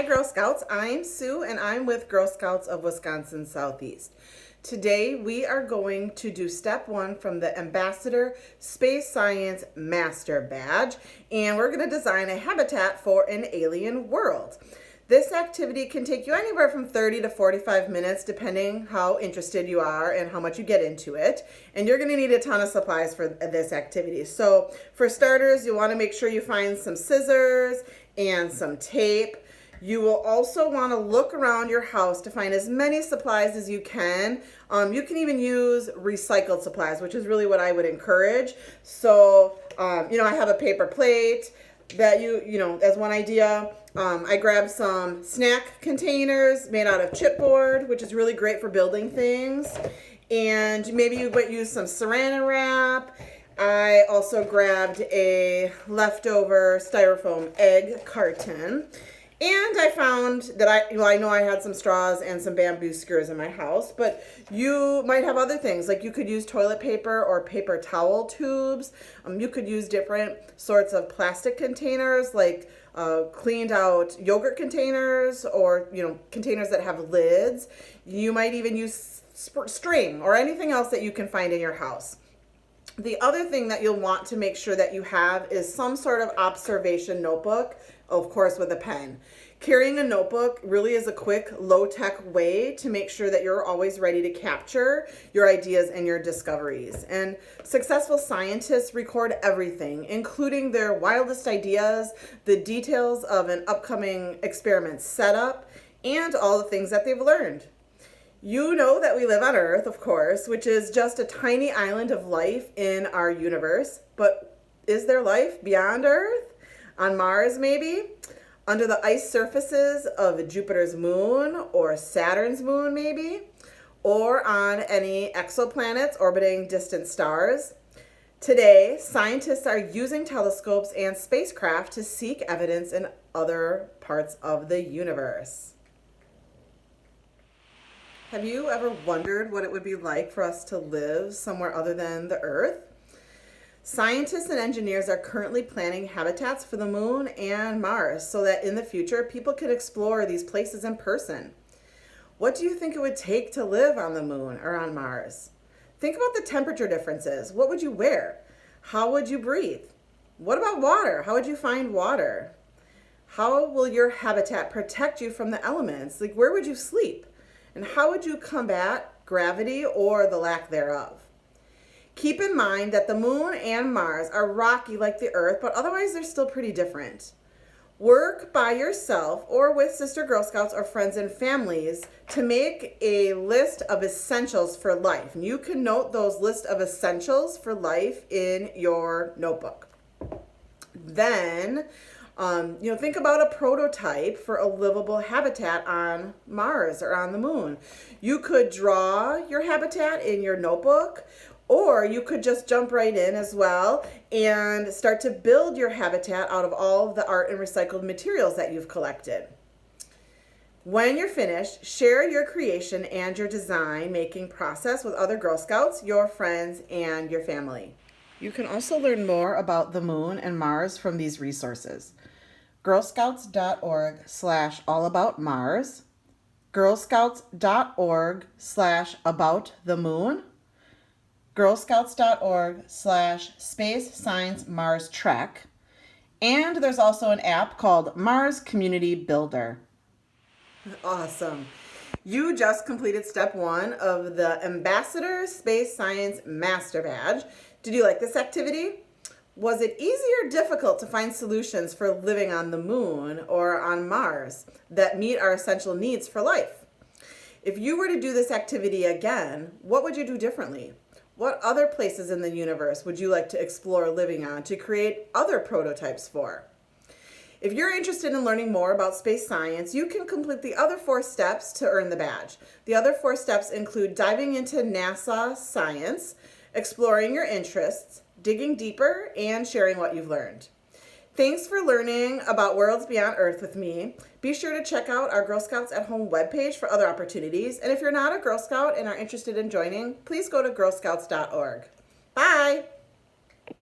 Hi Girl Scouts, I'm Sue and I'm with Girl Scouts of Wisconsin Southeast. Today we are going to do step 1 from the Ambassador Space Science Master Badge, and we're going to design a habitat for an alien world. This activity can take you anywhere from 30 to 45 minutes depending how interested you are and how much you get into it. And you're going to need a ton of supplies for this activity. So for starters, you want to make sure you find some scissors and some tape. You will also want to look around your house to find as many supplies as you can. You can even use recycled supplies, which is really what I would encourage. So, I have a paper plate that as one idea. I grabbed some snack containers made out of chipboard, which is really great for building things. And maybe you might use some saran wrap. I also grabbed a leftover styrofoam egg carton. And I found that I know I had some straws and some bamboo skewers in my house, but you might have other things. Like you could use toilet paper or paper towel tubes. You could use different sorts of plastic containers, like cleaned out yogurt containers or, containers that have lids. You might even use string or anything else that you can find in your house. The other thing that you'll want to make sure that you have is some sort of observation notebook, of course with a pen. Carrying a notebook really is a quick, low-tech way to make sure that you're always ready to capture your ideas and your discoveries. And successful scientists record everything, including their wildest ideas, the details of an upcoming experiment setup, and all the things that they've learned. You know that we live on Earth, of course, which is just a tiny island of life in our universe. But is there life beyond Earth? On Mars, maybe? Under the ice surfaces of Jupiter's moon or Saturn's moon, maybe? Or on any exoplanets orbiting distant stars? Today, scientists are using telescopes and spacecraft to seek evidence in other parts of the universe. Have you ever wondered what it would be like for us to live somewhere other than the Earth? Scientists and engineers are currently planning habitats for the moon and Mars so that in the future people can explore these places in person. What do you think it would take to live on the moon or on Mars? Think about the temperature differences. What would you wear? How would you breathe? What about water? How would you find water? How will your habitat protect you from the elements? Like, where would you sleep? And how would you combat gravity or the lack thereof? Keep in mind that the moon and Mars are rocky like the Earth, but otherwise they're still pretty different. Work by yourself or with sister Girl Scouts or friends and families to make a list of essentials for life. And you can note those list of essentials for life in your notebook. Then, think about a prototype for a livable habitat on Mars or on the moon. You could draw your habitat in your notebook, or you could just jump right in as well and start to build your habitat out of all of the art and recycled materials that you've collected. When you're finished, share your creation and your design making process with other Girl Scouts, your friends, and your family. You can also learn more about the moon and Mars from these resources. girlscouts.org/allaboutmars, girlscouts.org/aboutthemoon, girlscouts.org/space science Mars trek, and there's also an app called Mars Community Builder. Awesome. You just completed step 1 of the Ambassador Space Science Master Badge. Did you like this activity? Was it easy or difficult to find solutions for living on the moon or on Mars that meet our essential needs for life? If you were to do this activity again, what would you do differently? What other places in the universe would you like to explore living on to create other prototypes for? If you're interested in learning more about space science, you can complete the other 4 steps to earn the badge. The other 4 steps include diving into NASA science, exploring your interests, digging deeper, and sharing what you've learned. Thanks for learning about worlds beyond Earth with me. Be sure to check out our Girl Scouts at Home webpage for other opportunities. And if you're not a Girl Scout and are interested in joining, please go to girlscouts.org. Bye!